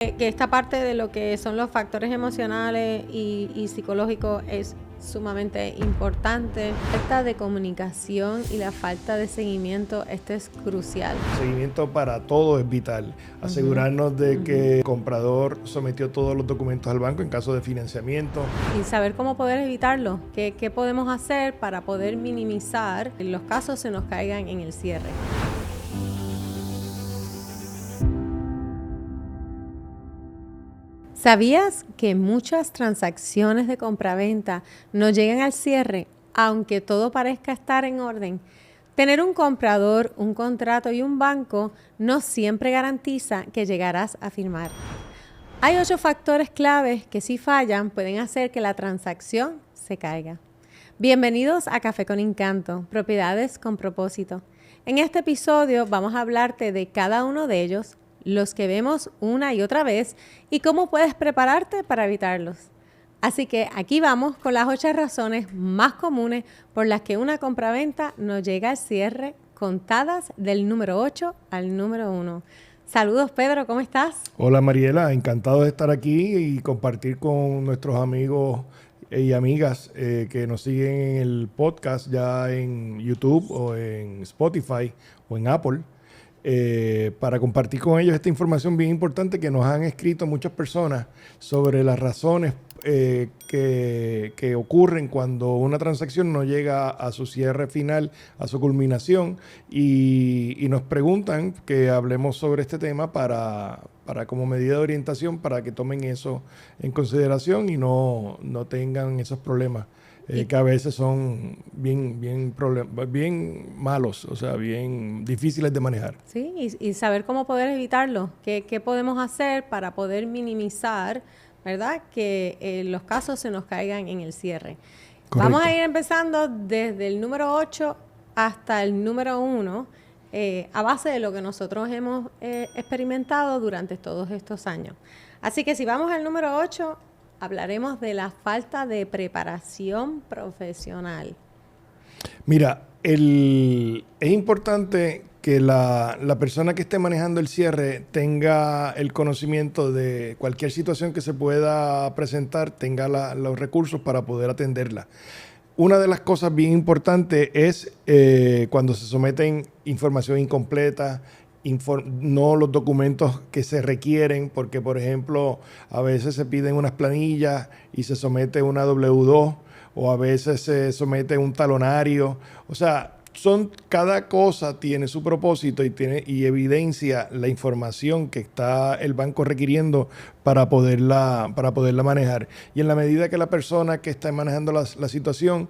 Que esta parte de lo que son los factores emocionales y psicológicos es sumamente importante. La falta de comunicación y la falta de seguimiento, esto es crucial. El seguimiento para todo es vital. Asegurarnos de que el comprador sometió todos los documentos al banco en caso de financiamiento. Y saber cómo poder evitarlo. ¿Qué podemos hacer para poder minimizar que los casos se nos caigan en el cierre? ¿Sabías que muchas transacciones de compraventa no llegan al cierre, aunque todo parezca estar en orden? Tener un comprador, un contrato y un banco no siempre garantiza que llegarás a firmar. Hay 8 factores claves que, si fallan, pueden hacer que la transacción se caiga. Bienvenidos a Café con Encanto, propiedades con propósito. En este episodio vamos a hablarte de cada uno de ellos, los que vemos una y otra vez, y cómo puedes prepararte para evitarlos. Así que aquí vamos con las 8 razones más comunes por las que una compraventa no llega al cierre, contadas del número 8 al número 1. Saludos, Pedro, ¿cómo estás? Hola, Mariela, encantado de estar aquí y compartir con nuestros amigos y amigas que nos siguen en el podcast ya en YouTube o en Spotify o en Apple. Para compartir con ellos esta información bien importante que nos han escrito muchas personas sobre las razones que ocurren cuando una transacción no llega a su cierre final, a su culminación, y nos preguntan que hablemos sobre este tema para como medida de orientación, para que tomen eso en consideración y no tengan esos problemas. Que a veces son bien malos, o sea, bien difíciles de manejar. Sí, y saber cómo poder evitarlo. ¿Qué podemos hacer para poder minimizar, ¿verdad?, que los casos se nos caigan en el cierre? Correcto. Vamos a ir empezando desde el número 8 hasta el número 1, a base de lo que nosotros hemos experimentado durante todos estos años. Así que si vamos al número 8... hablaremos de la falta de preparación profesional. Mira, es importante que la persona que esté manejando el cierre tenga el conocimiento de cualquier situación que se pueda presentar, tenga los recursos para poder atenderla. Una de las cosas bien importantes es cuando se someten información incompleta, no los documentos que se requieren, porque por ejemplo a veces se piden unas planillas y se somete una W2 o a veces se somete un talonario, o sea, cada cosa tiene su propósito y evidencia la información que está el banco requiriendo para poderla manejar. Y en la medida que la persona que está manejando la situación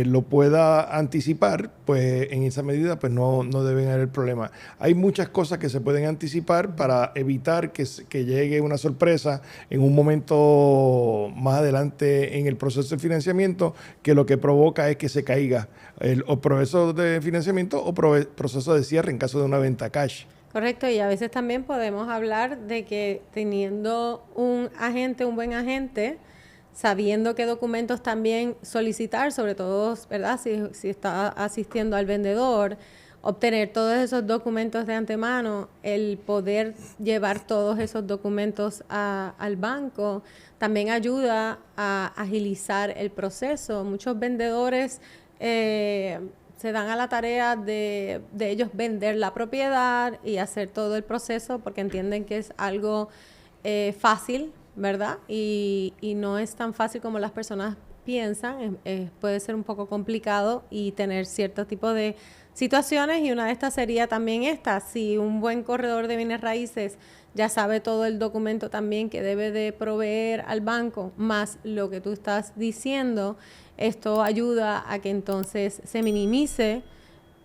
lo pueda anticipar, pues en esa medida pues no deben haber problema. Hay muchas cosas que se pueden anticipar para evitar que llegue una sorpresa en un momento más adelante en el proceso de financiamiento, que lo que provoca es que se caiga o proceso de financiamiento o proceso de cierre en caso de una venta cash. Correcto, y a veces también podemos hablar de que teniendo un buen agente, sabiendo qué documentos también solicitar, sobre todo, ¿verdad?, si está asistiendo al vendedor, obtener todos esos documentos de antemano, el poder llevar todos esos documentos al banco, también ayuda a agilizar el proceso. Muchos vendedores se dan a la tarea de ellos vender la propiedad y hacer todo el proceso porque entienden que es algo fácil, ¿verdad? Y no es tan fácil como las personas piensan. Puede ser un poco complicado y tener cierto tipo de situaciones, y una de estas sería también esta. Si un buen corredor de bienes raíces ya sabe todo el documento también que debe de proveer al banco, más lo que tú estás diciendo, esto ayuda a que entonces se minimice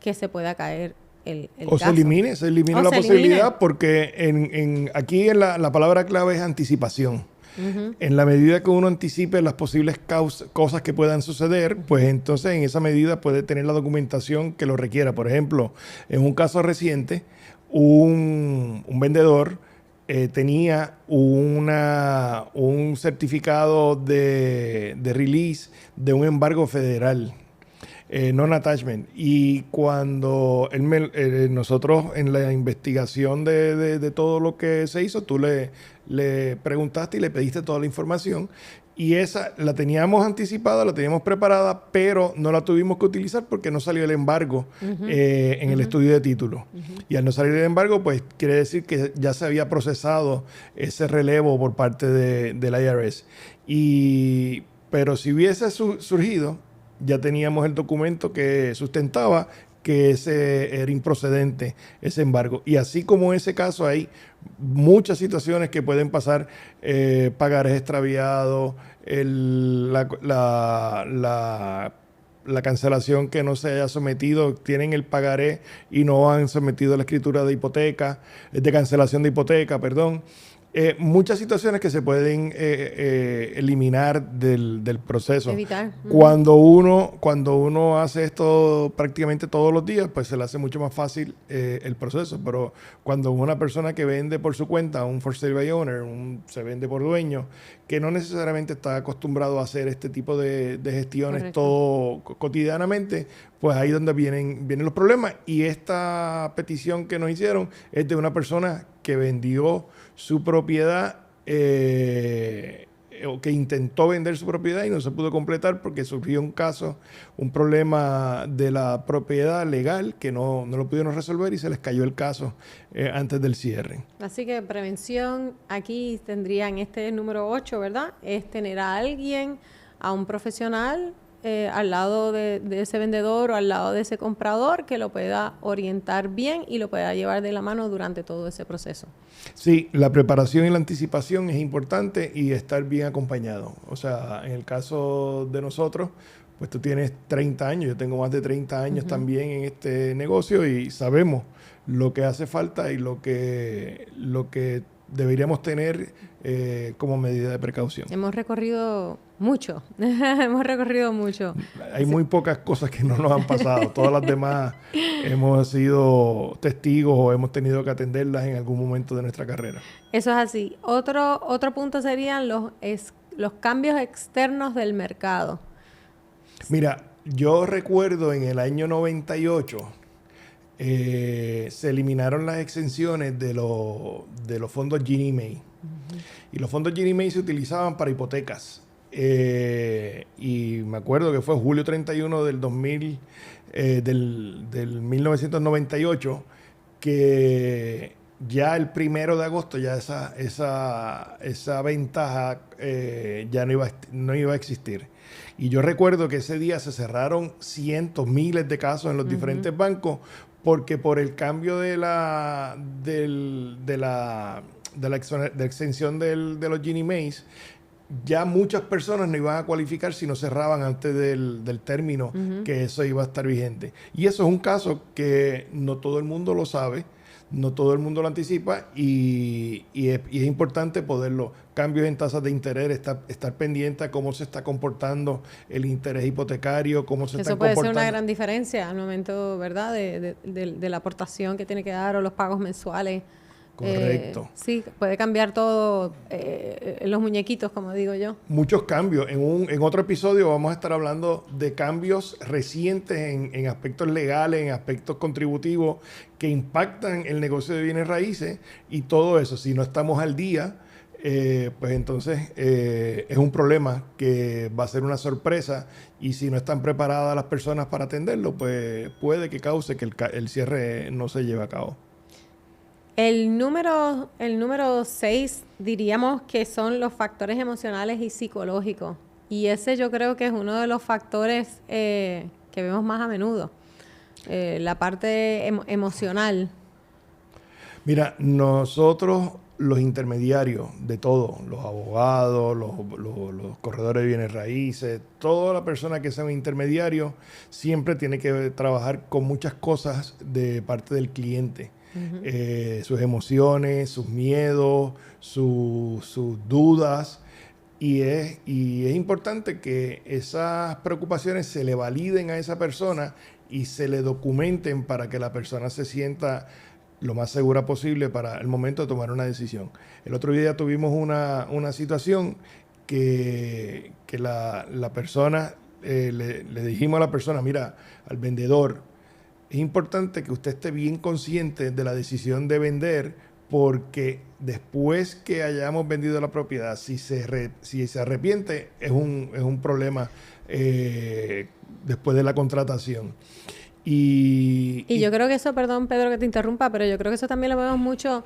que se pueda caer el caso. Se elimine la posibilidad, porque aquí la palabra clave es anticipación. Uh-huh. En la medida que uno anticipe las posibles cosas que puedan suceder, pues entonces en esa medida puede tener la documentación que lo requiera. Por ejemplo, en un caso reciente, un vendedor tenía un certificado de release de un embargo federal. non-attachment. Y cuando nosotros en la investigación de todo lo que se hizo, tú le preguntaste y le pediste toda la información. Y esa la teníamos anticipada, la teníamos preparada, pero no la tuvimos que utilizar porque no salió el embargo en el estudio de título. Y al no salir el embargo, pues quiere decir que ya se había procesado ese relevo por parte del IRS. Pero si hubiese surgido, ya teníamos el documento que sustentaba que ese era improcedente, ese embargo. Y así como ese caso, hay muchas situaciones que pueden pasar, pagares extraviados, la cancelación que no se haya sometido, tienen el pagaré y no han sometido la escritura de hipoteca, de cancelación de hipoteca, perdón. Muchas situaciones que se pueden eliminar del proceso. Evitar. Cuando uno hace esto prácticamente todos los días, pues se le hace mucho más fácil el proceso. Pero cuando una persona que vende por su cuenta, un for sale by owner, se vende por dueño, que no necesariamente está acostumbrado a hacer este tipo de gestiones todo cotidianamente, pues ahí es donde vienen los problemas. Y esta petición que nos hicieron es de una persona que vendió su propiedad, o que intentó vender su propiedad y no se pudo completar porque surgió un problema de la propiedad legal que no lo pudieron resolver y se les cayó el caso antes del cierre. Así que prevención aquí tendrían este número 8, ¿verdad? Es tener a alguien, a un profesional al lado de ese vendedor o al lado de ese comprador que lo pueda orientar bien y lo pueda llevar de la mano durante todo ese proceso. Sí, la preparación y la anticipación es importante y estar bien acompañado. O sea, en el caso de nosotros, pues tú tienes 30 años, yo tengo más de 30 años también en este negocio y sabemos lo que hace falta y lo que deberíamos tener como medida de precaución. Hemos recorrido mucho, hemos recorrido mucho. Hay muy pocas cosas que no nos han pasado, todas las demás hemos sido testigos o hemos tenido que atenderlas en algún momento de nuestra carrera. Eso es así. Otro punto serían los cambios externos del mercado. Mira, yo recuerdo en el año 98 se eliminaron las exenciones de los fondos Ginnie Mae. Y los fondos Ginnie Mae se utilizaban para hipotecas. Y me acuerdo que fue julio 31 del 1998 que ya el 1 de agosto ya esa ventaja ya no iba a existir. Y yo recuerdo que ese día se cerraron cientos, miles de casos en los diferentes bancos porque por el cambio de la exención de los Ginnie Maes, ya muchas personas no iban a cualificar si no cerraban antes del término que eso iba a estar vigente. Y eso es un caso que no todo el mundo lo sabe, no todo el mundo lo anticipa y es importante poderlo. Cambios en tasas de interés, estar pendiente a cómo se está comportando el interés hipotecario, cómo se está comportando. Eso puede ser una gran diferencia al momento, ¿verdad?, de la aportación que tiene que dar o los pagos mensuales. Correcto. Sí, puede cambiar todo los muñequitos, como digo yo. Muchos cambios. En otro episodio vamos a estar hablando de cambios recientes en aspectos legales, en aspectos contributivos que impactan el negocio de bienes raíces y todo eso. Si no estamos al día, pues entonces es un problema que va a ser una sorpresa y si no están preparadas las personas para atenderlo, pues puede que cause que el cierre no se lleve a cabo. El número 6 diríamos que son los factores emocionales y psicológicos. Y ese yo creo que es uno de los factores que vemos más a menudo. La parte emocional. Mira, nosotros los intermediarios de todo, los abogados, los corredores de bienes raíces, toda la persona que sea un intermediario siempre tiene que trabajar con muchas cosas de parte del cliente. Sus emociones, sus miedos, sus dudas y es importante que esas preocupaciones se le validen a esa persona y se le documenten para que la persona se sienta lo más segura posible para el momento de tomar una decisión. El otro día tuvimos una situación que la persona le dijimos a la persona, mira, al vendedor, es importante que usted esté bien consciente de la decisión de vender, porque después que hayamos vendido la propiedad, si se arrepiente, es un problema después de la contratación. Y yo creo que eso, perdón Pedro que te interrumpa, pero yo creo que eso también lo vemos mucho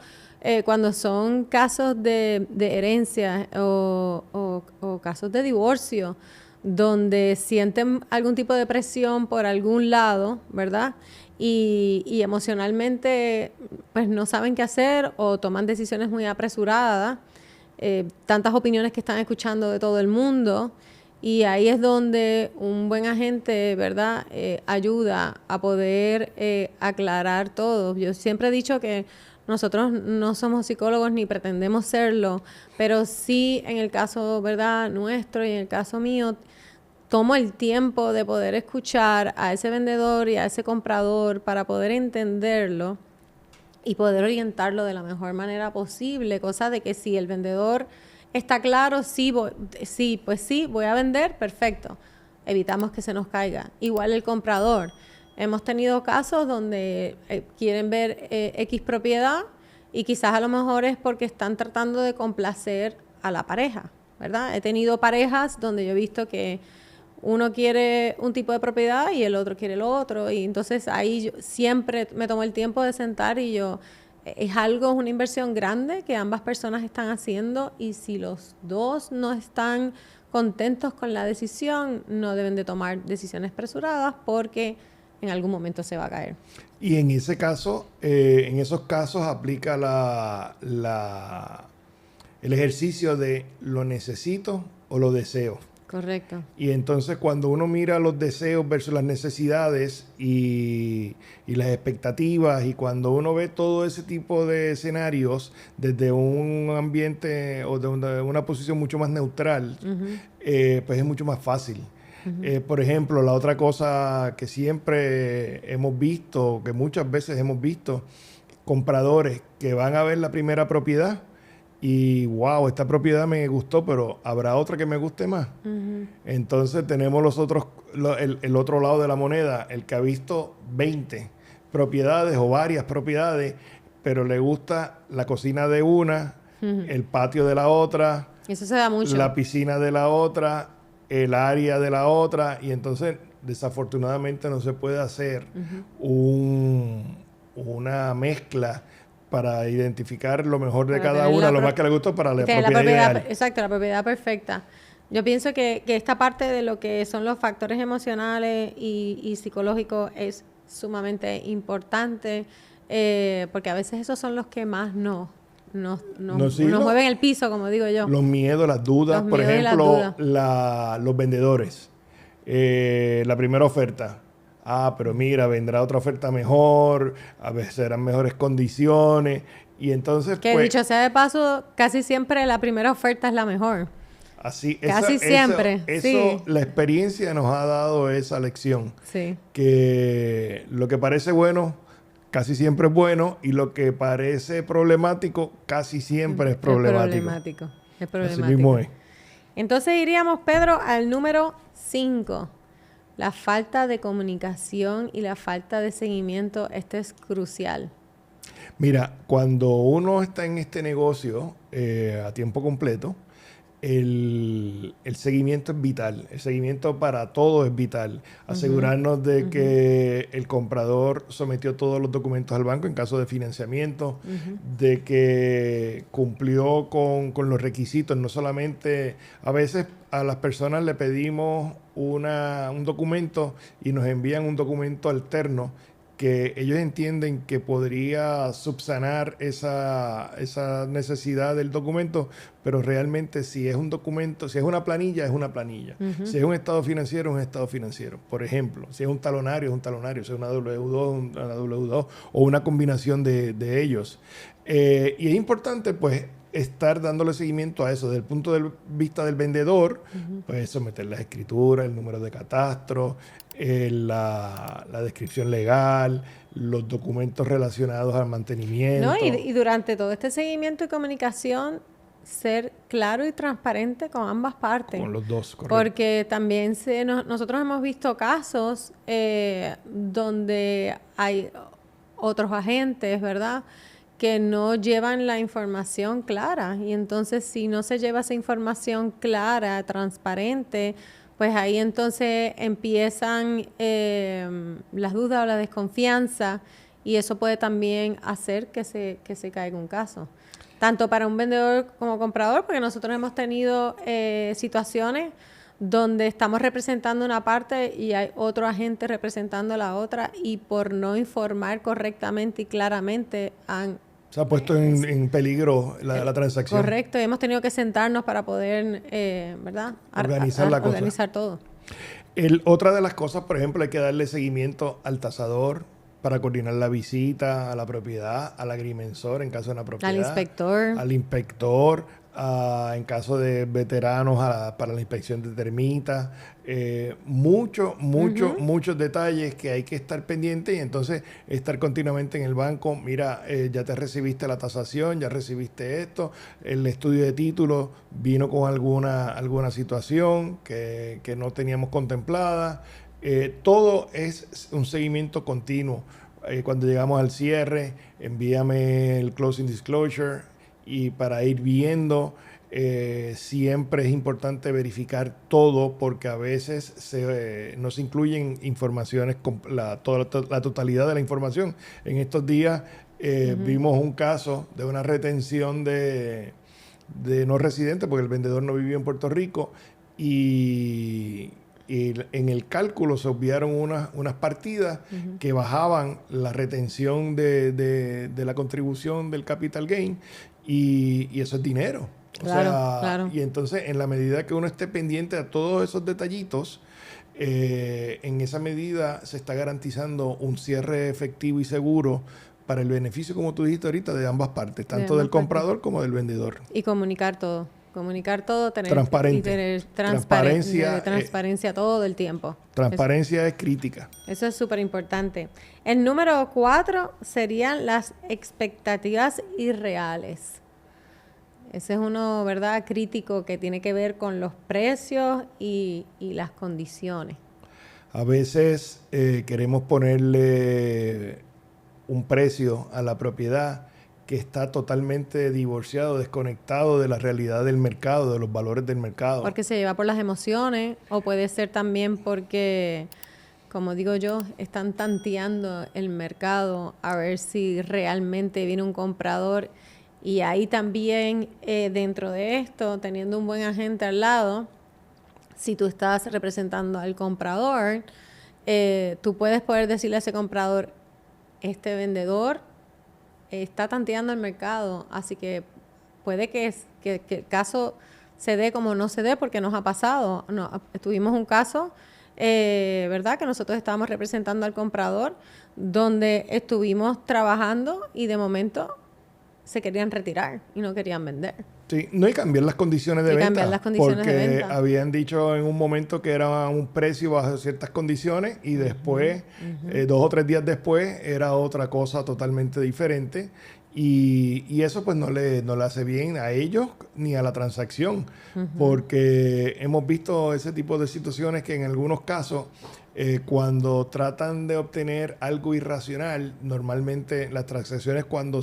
cuando son casos de herencia o casos de divorcio, donde sienten algún tipo de presión por algún lado, ¿verdad? Y emocionalmente pues no saben qué hacer o toman decisiones muy apresuradas, tantas opiniones que están escuchando de todo el mundo. Y ahí es donde un buen agente, ¿verdad?, ayuda a poder aclarar todo. Yo siempre he dicho que nosotros no somos psicólogos ni pretendemos serlo, pero sí en el caso, ¿verdad?, nuestro y en el caso mío, tomo el tiempo de poder escuchar a ese vendedor y a ese comprador para poder entenderlo y poder orientarlo de la mejor manera posible, cosa de que si el vendedor está claro, voy a vender, perfecto. Evitamos que se nos caiga. Igual el comprador. Hemos tenido casos donde quieren ver X propiedad y quizás a lo mejor es porque están tratando de complacer a la pareja, ¿verdad? He tenido parejas donde yo he visto que uno quiere un tipo de propiedad y el otro quiere el otro. Y entonces ahí yo siempre me tomo el tiempo de sentar y es una inversión grande que ambas personas están haciendo y si los dos no están contentos con la decisión, no deben de tomar decisiones apresuradas porque en algún momento se va a caer. Y en ese caso, en esos casos aplica el ejercicio de lo necesito o lo deseo. Correcto. Y entonces cuando uno mira los deseos versus las necesidades y las expectativas, y cuando uno ve todo ese tipo de escenarios desde un ambiente o de una posición mucho más neutral, pues es mucho más fácil. Por ejemplo, la otra cosa que siempre hemos visto, que muchas veces hemos visto, compradores que van a ver la primera propiedad y wow, esta propiedad me gustó, pero habrá otra que me guste más. Entonces tenemos el otro lado de la moneda, el que ha visto 20 propiedades o varias propiedades, pero le gusta la cocina de una, el patio de la otra, eso se da mucho, la piscina de la otra, el área de la otra, y entonces desafortunadamente no se puede hacer una mezcla para identificar lo mejor de cada una, lo más que le gustó para la propiedad ideal. Exacto, la propiedad perfecta. Yo pienso que esta parte de lo que son los factores emocionales y psicológicos es sumamente importante, porque a veces esos son los que más nos mueven el piso, como digo yo. Los miedos, las dudas, por ejemplo, los vendedores. La primera oferta. Pero mira, vendrá otra oferta mejor, a veces serán mejores condiciones, y entonces que dicho sea de paso, casi siempre la primera oferta es la mejor. Así, casi siempre. Sí. La experiencia nos ha dado esa lección. Sí. Que lo que parece bueno, casi siempre es bueno, y lo que parece problemático, casi siempre es problemático. Es problemático. Así mismo es. Entonces iríamos, Pedro, al número 5. La falta de comunicación y la falta de seguimiento, esto es crucial. Mira, cuando uno está en este negocio a tiempo completo, el seguimiento es vital. El seguimiento para todo es vital. Asegurarnos de que el comprador sometió todos los documentos al banco en caso de financiamiento, de que cumplió con los requisitos. No solamente, a veces a las personas le pedimos un documento y nos envían un documento alterno que ellos entienden que podría subsanar esa necesidad del documento, pero realmente si es un documento, si es una planilla, es una planilla. Si es un estado financiero, es un estado financiero. Por ejemplo, si es un talonario, es un talonario. Si es una W2, una W2 o una combinación de ellos. Y es importante, pues, estar dándole seguimiento a eso. Desde el punto de vista del vendedor, pues someter las escrituras, el número de catastro, la descripción legal, los documentos relacionados al mantenimiento. No, y durante todo este seguimiento y comunicación ser claro y transparente con ambas partes. Con los dos, correcto. Porque también nosotros hemos visto casos donde hay otros agentes, ¿verdad?, que no llevan la información clara. Y entonces, si no se lleva esa información clara, transparente, pues ahí entonces empiezan las dudas o la desconfianza, y eso puede también hacer que se caiga un caso. Tanto para un vendedor como comprador, porque nosotros hemos tenido situaciones donde estamos representando una parte y hay otro agente representando la otra, y por no informar correctamente y claramente se ha puesto en peligro la transacción. Correcto, y hemos tenido que sentarnos para poder, ¿verdad?, organizar la cosa. Organizar todo. Otra de las cosas, por ejemplo, hay que darle seguimiento al tasador para coordinar la visita a la propiedad, al agrimensor en caso de una propiedad. Al inspector, en caso de veteranos para la inspección de termitas. Muchos detalles que hay que estar pendientes, y entonces estar continuamente en el banco. Mira, ya te recibiste la tasación, ya recibiste esto, el estudio de título vino con alguna situación que no teníamos contemplada. Todo es un seguimiento continuo. Cuando llegamos al cierre, envíame el closing disclosure, y para ir viendo, siempre es importante verificar todo, porque a veces no se incluyen informaciones, la totalidad de la información. En estos días vimos un caso de una retención de no residentes, porque el vendedor no vivía en Puerto Rico, y en el cálculo se obviaron unas partidas que bajaban la retención de la contribución del capital gain, y eso es dinero. Claro. Y entonces, en la medida que uno esté pendiente a todos esos detallitos, en esa medida se está garantizando un cierre efectivo y seguro para el beneficio, como tú dijiste ahorita, de ambas partes, tanto del comprador como del vendedor. Y comunicar todo, tener transparencia todo el tiempo. Transparencia es crítica. Eso es súper importante. El número 4 serían las expectativas irreales. Ese es uno, ¿verdad?, crítico, que tiene que ver con los precios y las condiciones. A veces queremos ponerle un precio a la propiedad que está totalmente divorciado, desconectado de la realidad del mercado, de los valores del mercado. Porque se lleva por las emociones, o puede ser también porque, como digo yo, están tanteando el mercado a ver si realmente viene un comprador. Y ahí también, dentro de esto, teniendo un buen agente al lado, si tú estás representando al comprador, tú puedes poder decirle a ese comprador: este vendedor está tanteando el mercado, así que puede que el caso se dé como no se dé, porque nos ha pasado. Tuvimos un caso, ¿verdad?, que nosotros estábamos representando al comprador, donde estuvimos trabajando y de momento se querían retirar y no querían vender. Sí, no, hay que cambiar las condiciones de venta. Porque venta. Habían dicho en un momento que era un precio bajo ciertas condiciones, y después, 2 o 3 días después, era otra cosa totalmente diferente. Y eso pues no le hace bien a ellos ni a la transacción, porque hemos visto ese tipo de situaciones que en algunos casos, cuando tratan de obtener algo irracional, normalmente las transacciones, cuando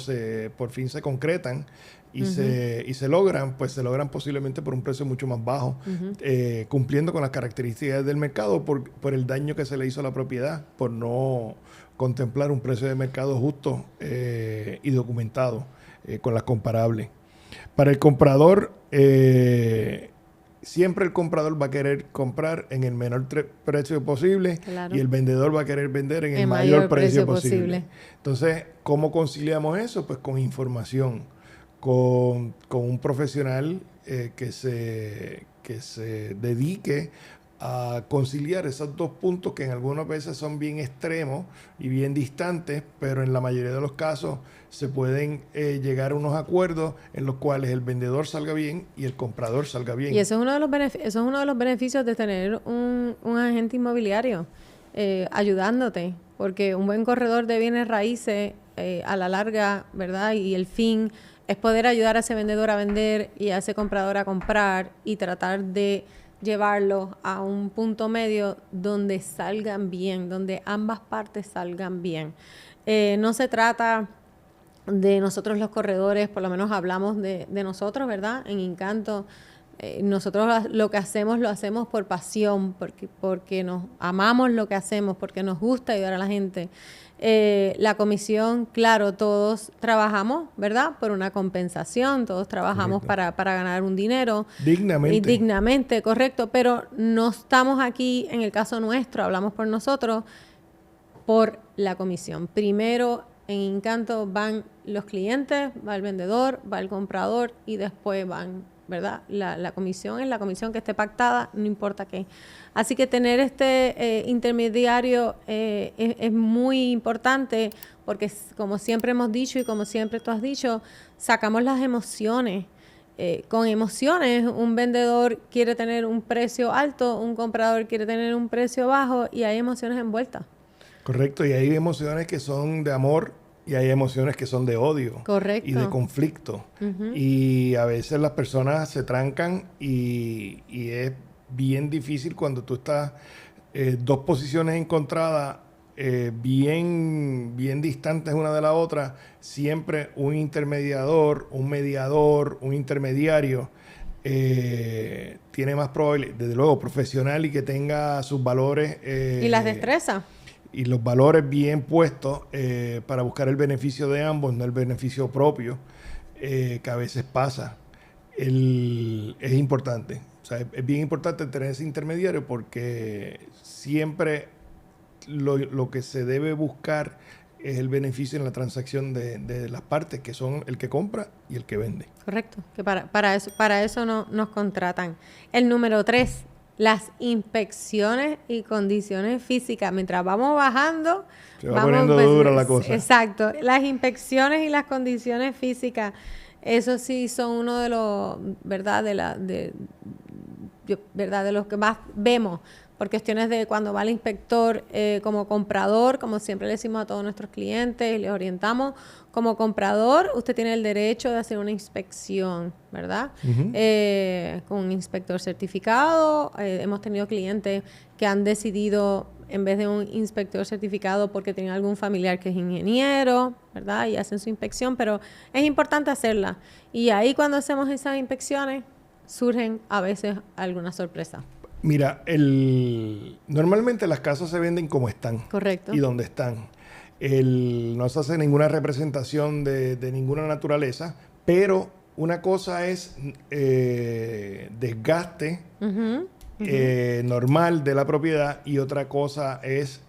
por fin se concretan y se logran, pues se logran posiblemente por un precio mucho más bajo, cumpliendo con las características del mercado, por el daño que se le hizo a la propiedad, por no contemplar un precio de mercado justo y documentado con las comparables. Para el comprador, siempre el comprador va a querer comprar en el menor precio posible, claro, y el vendedor va a querer vender en el mayor precio posible. Entonces, ¿cómo conciliamos eso? Pues con información, con un profesional que se dedique a conciliar esos dos puntos, que en algunas veces son bien extremos y bien distantes, pero en la mayoría de los casos se pueden llegar a unos acuerdos en los cuales el vendedor salga bien y el comprador salga bien. Y eso es uno de los beneficios de tener un agente inmobiliario ayudándote, porque un buen corredor de bienes raíces a la larga, ¿verdad?, y el fin es poder ayudar a ese vendedor a vender y a ese comprador a comprar y tratar de llevarlo a un punto medio donde salgan bien, donde ambas partes salgan bien. No se trata de nosotros los corredores, por lo menos hablamos de nosotros, ¿verdad? En Incanto, nosotros lo que hacemos lo hacemos por pasión, porque nos amamos lo que hacemos, porque nos gusta ayudar a la gente. La comisión, claro, todos trabajamos, ¿verdad? Por una compensación, todos trabajamos para ganar un dinero. Dignamente. Y dignamente, correcto, pero no estamos aquí, en el caso nuestro, hablamos por nosotros, por la comisión. Primero, en Incanto van los clientes, va el vendedor, va el comprador y después van, ¿verdad? La comisión es la comisión que esté pactada, no importa qué. Así que tener este intermediario es muy importante porque, como siempre hemos dicho y como siempre tú has dicho, sacamos las emociones. Con emociones, un vendedor quiere tener un precio alto, un comprador quiere tener un precio bajo y hay emociones envueltas. Correcto, y hay emociones que son de amor y hay emociones que son de odio. Correcto. Y de conflicto. Y a veces las personas se trancan y es bien difícil cuando tú estás dos posiciones encontradas, bien distantes una de la otra, siempre un intermediador, un mediador, un intermediario tiene más probabilidad, desde luego profesional y que tenga sus valores. Y las destrezas. Y los valores bien puestos para buscar el beneficio de ambos, no el beneficio propio, que a veces pasa. Es importante. O sea, es bien importante tener ese intermediario porque siempre lo que se debe buscar es el beneficio en la transacción de las partes, que son el que compra y el que vende. Correcto, que para eso no, nos contratan. El número 3, las inspecciones y condiciones físicas. Mientras vamos bajando, se va poniendo dura la cosa. Exacto. Las inspecciones y las condiciones físicas, eso sí son uno de los, ¿verdad? ¿Verdad? De los que más vemos por cuestiones de cuando va el inspector como comprador, como siempre le decimos a todos nuestros clientes y les orientamos, como comprador usted tiene el derecho de hacer una inspección, ¿verdad? Con un inspector certificado. Hemos tenido clientes que han decidido en vez de un inspector certificado porque tienen algún familiar que es ingeniero, ¿verdad? Y hacen su inspección, pero es importante hacerla. Y ahí cuando hacemos esas inspecciones surgen a veces algunas sorpresas. Mira, normalmente las casas se venden como están. Correcto. Y donde están. No se hace ninguna representación de ninguna naturaleza, pero una cosa es desgaste normal de la propiedad y otra cosa es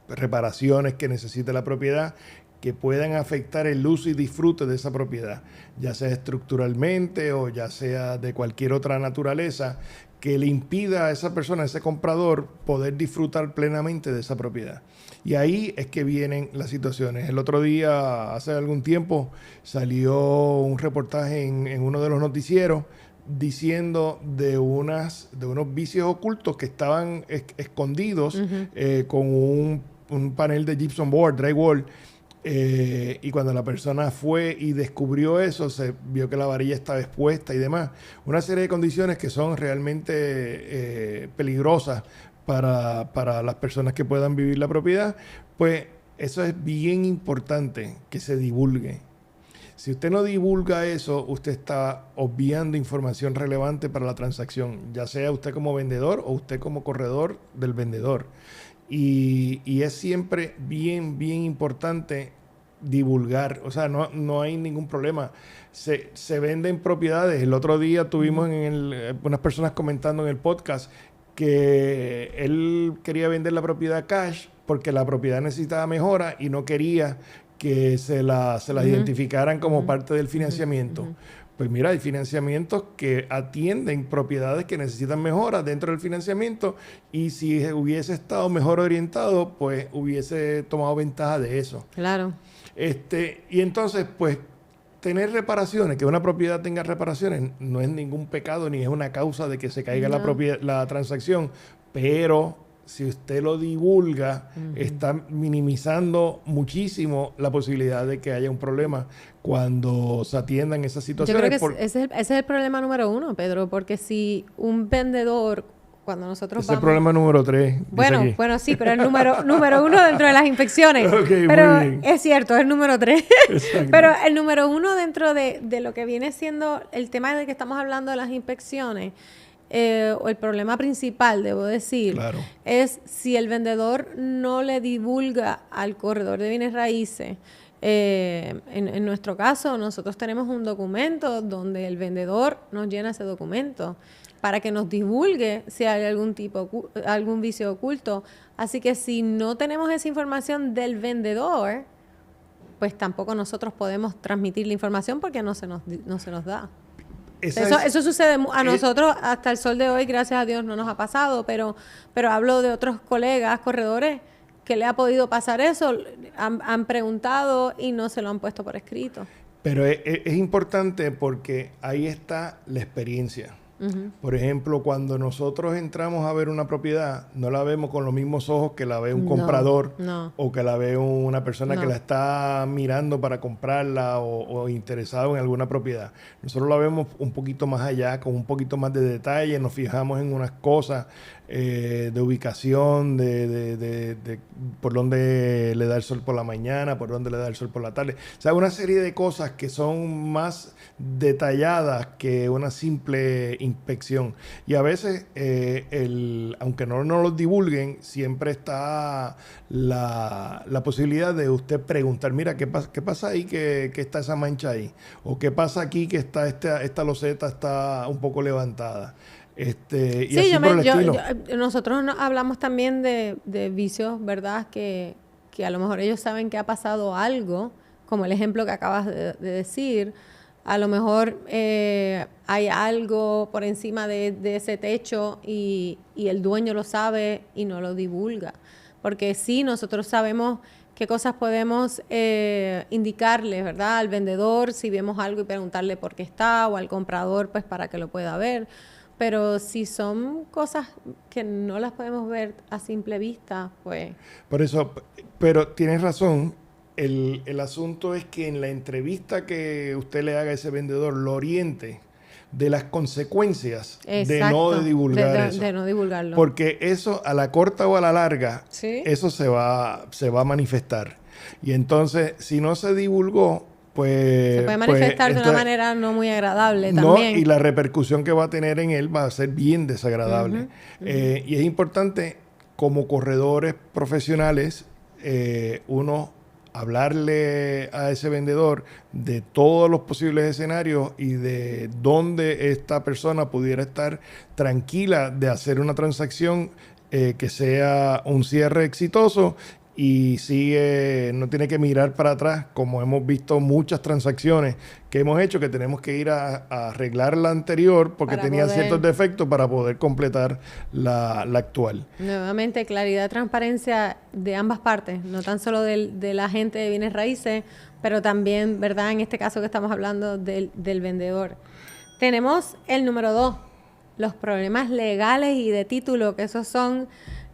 reparaciones que necesita la propiedad que puedan afectar el uso y disfrute de esa propiedad, ya sea estructuralmente o ya sea de cualquier otra naturaleza, que le impida a esa persona, a ese comprador, poder disfrutar plenamente de esa propiedad. Y ahí es que vienen las situaciones. El otro día, hace algún tiempo, salió un reportaje en uno de los noticieros diciendo de unos vicios ocultos que estaban escondidos con un panel de gypsum board, drywall. Y cuando la persona fue y descubrió eso, se vio que la varilla estaba expuesta y demás. Una serie de condiciones que son realmente peligrosas para las personas que puedan vivir la propiedad. Pues eso es bien importante que se divulgue. Si usted no divulga eso, usted está obviando información relevante para la transacción, ya sea usted como vendedor o usted como corredor del vendedor. Y es siempre bien importante divulgar. O sea, no hay ningún problema. Se venden propiedades. El otro día tuvimos unas personas comentando en el podcast que él quería vender la propiedad cash porque la propiedad necesitaba mejora y no quería que se la identificaran como parte del financiamiento. Pues mira, hay financiamientos que atienden propiedades que necesitan mejoras dentro del financiamiento y si hubiese estado mejor orientado, pues hubiese tomado ventaja de eso. Claro. Y entonces, pues, tener reparaciones, que una propiedad tenga reparaciones, no es ningún pecado ni es una causa de que se caiga la transacción, pero si usted lo divulga, está minimizando muchísimo la posibilidad de que haya un problema cuando se atiendan esas situaciones. Yo creo que ese es el problema número uno, Pedro, porque si un vendedor, cuando nosotros ese es el problema número 3. Bueno, sí, pero el número uno dentro de las infecciones. Okay, pero es cierto, es el número 3. Pero el número 1 dentro de lo que viene siendo el tema de que estamos hablando de las inspecciones, o el problema principal, debo decir, claro, es si el vendedor no le divulga al corredor de bienes raíces. En nuestro caso, nosotros tenemos un documento donde el vendedor nos llena ese documento para que nos divulgue si hay algún vicio oculto. Así que si no tenemos esa información del vendedor, pues tampoco nosotros podemos transmitir la información porque no se nos da. Eso sucede a nosotros hasta el sol de hoy, gracias a Dios no nos ha pasado, pero hablo de otros colegas, corredores, que le ha podido pasar eso, han preguntado y no se lo han puesto por escrito. Pero es importante porque ahí está la experiencia. Por ejemplo, cuando nosotros entramos a ver una propiedad, no la vemos con los mismos ojos que la ve un comprador o que la ve una persona que la está mirando para comprarla o interesado en alguna propiedad. Nosotros la vemos un poquito más allá, con un poquito más de detalle, nos fijamos en unas cosas de ubicación, de por dónde le da el sol por la mañana, por dónde le da el sol por la tarde. O sea, una serie de cosas que son más detalladas que una simple inspección. Y a veces, aunque no los divulguen, siempre está la posibilidad de usted preguntar, mira, ¿qué pasa ahí que está esa mancha ahí? ¿O qué pasa aquí que está esta loseta está un poco levantada? Y sí, así por el estilo. Nosotros hablamos también de vicios, ¿verdad? Que a lo mejor ellos saben que ha pasado algo, como el ejemplo que acabas de decir. A lo mejor hay algo por encima de ese techo y el dueño lo sabe y no lo divulga. Porque sí, nosotros sabemos qué cosas podemos indicarle, ¿verdad? Al vendedor, si vemos algo y preguntarle por qué está, o al comprador, pues para que lo pueda ver. Pero si son cosas que no las podemos ver a simple vista, pues... Por eso, pero tienes razón. El asunto es que en la entrevista que usted le haga a ese vendedor, lo oriente de las consecuencias de no divulgar eso. De no divulgarlo. Porque eso, a la corta o a la larga, eso se va a manifestar. Y entonces, si no se divulgó, pues... Se puede manifestar de una manera no muy agradable también. Y la repercusión que va a tener en él va a ser bien desagradable. Y es importante, como corredores profesionales, uno hablarle a ese vendedor de todos los posibles escenarios y de dónde esta persona pudiera estar tranquila de hacer una transacción que sea un cierre exitoso y no tiene que mirar para atrás, como hemos visto muchas transacciones que hemos hecho, que tenemos que ir a arreglar la anterior porque tenía ciertos defectos para poder completar la actual. Nuevamente, claridad, transparencia de ambas partes, no tan solo del agente de bienes raíces, pero también, ¿verdad? En este caso que estamos hablando del vendedor. Tenemos el número 2, los problemas legales y de título, que esos son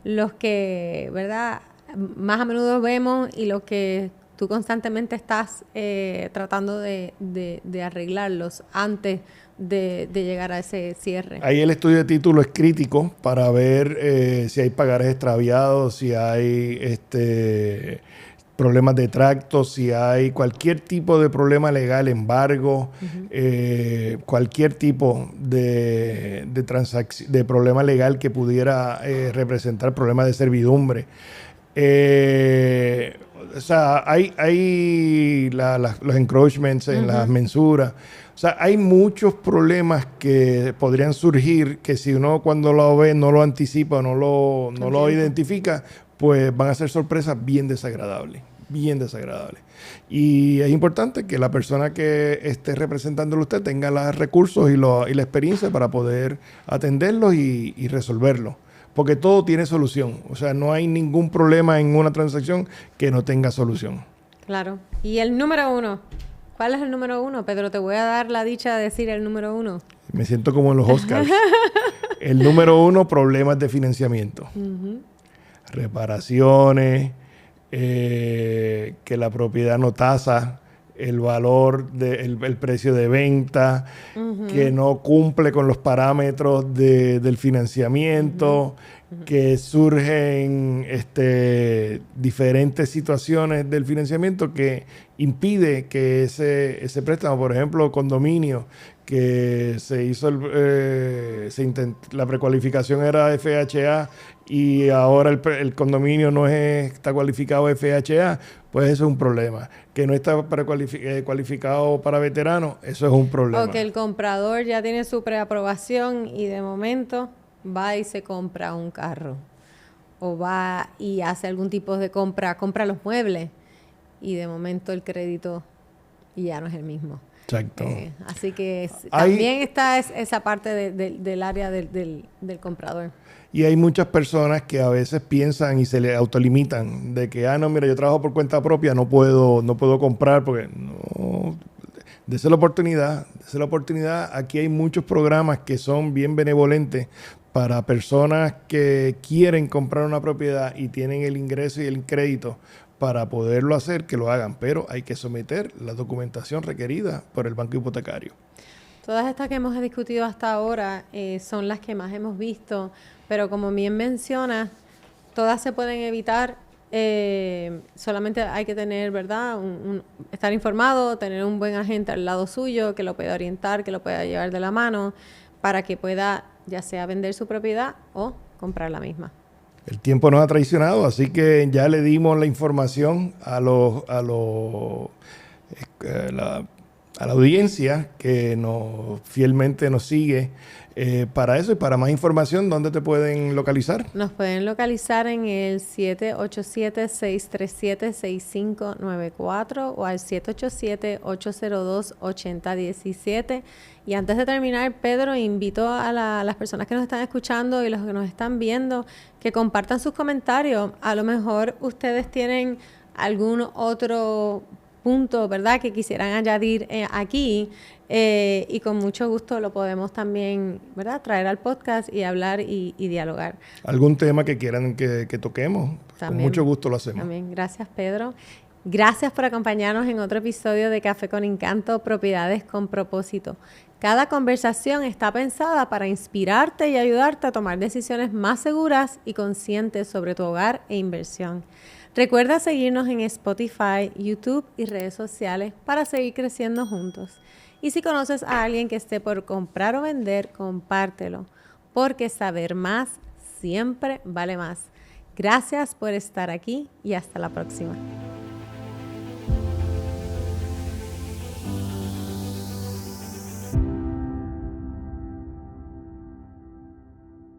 los que, ¿verdad?, más a menudo vemos y lo que tú constantemente estás tratando de arreglarlos antes de llegar a ese cierre. Ahí el estudio de título es crítico para ver si hay pagares extraviados, si hay problemas de tracto, si hay cualquier tipo de problema legal, embargo, cualquier tipo de problema legal que pudiera representar problemas de servidumbre. O sea, hay los encroachments en las mensuras. O sea, hay muchos problemas que podrían surgir que si uno cuando lo ve no lo anticipa, no lo identifica, pues van a ser sorpresas bien desagradables. Y es importante que la persona que esté representándolo a usted tenga los recursos y la experiencia para poder atenderlos y resolverlos. Porque todo tiene solución. O sea, no hay ningún problema en una transacción que no tenga solución. Claro. Y el número 1. ¿Cuál es el número 1, Pedro? Te voy a dar la dicha de decir el número 1. Me siento como en los Oscars. El número 1, problemas de financiamiento. reparaciones, que la propiedad no tasa el valor, el precio de venta, que no cumple con los parámetros del financiamiento, que surgen diferentes situaciones del financiamiento que impide que ese préstamo, por ejemplo, condominio, que se hizo la precualificación era FHA y ahora el condominio no está cualificado FHA, pues eso es un problema. Que no está cualificado para veteranos, eso es un problema. O que el comprador ya tiene su preaprobación y de momento va y se compra un carro. O va y hace algún tipo de compra los muebles y de momento el crédito ya no es el mismo. Exacto. Así que también está esa parte del área del comprador. Y hay muchas personas que a veces piensan y se le autolimitan de que, no, mira, yo trabajo por cuenta propia, no puedo comprar porque no. Dese la oportunidad. Aquí hay muchos programas que son bien benevolentes para personas que quieren comprar una propiedad y tienen el ingreso y el crédito para poderlo hacer, que lo hagan, pero hay que someter la documentación requerida por el banco hipotecario. Todas estas que hemos discutido hasta ahora son las que más hemos visto, pero como bien mencionas, todas se pueden evitar, solamente hay que tener, ¿verdad?, estar informado, tener un buen agente al lado suyo que lo pueda orientar, que lo pueda llevar de la mano para que pueda ya sea vender su propiedad o comprar la misma. El tiempo nos ha traicionado, así que ya le dimos la información a la audiencia que fielmente nos sigue. Para eso y para más información, ¿dónde te pueden localizar? Nos pueden localizar en el 787-637-6594 o al 787-802-8017. Y antes de terminar, Pedro, invito a las personas que nos están escuchando y los que nos están viendo que compartan sus comentarios. A lo mejor ustedes tienen algún otro punto, ¿verdad?, que quisieran añadir aquí, y con mucho gusto lo podemos también, ¿verdad?, traer al podcast y hablar y dialogar. ¿Algún tema que quieran que toquemos? También, con mucho gusto lo hacemos. También, gracias, Pedro. Gracias por acompañarnos en otro episodio de Café con Encanto, Propiedades con Propósito. Cada conversación está pensada para inspirarte y ayudarte a tomar decisiones más seguras y conscientes sobre tu hogar e inversión. Recuerda seguirnos en Spotify, YouTube y redes sociales para seguir creciendo juntos. Y si conoces a alguien que esté por comprar o vender, compártelo, porque saber más siempre vale más. Gracias por estar aquí y hasta la próxima.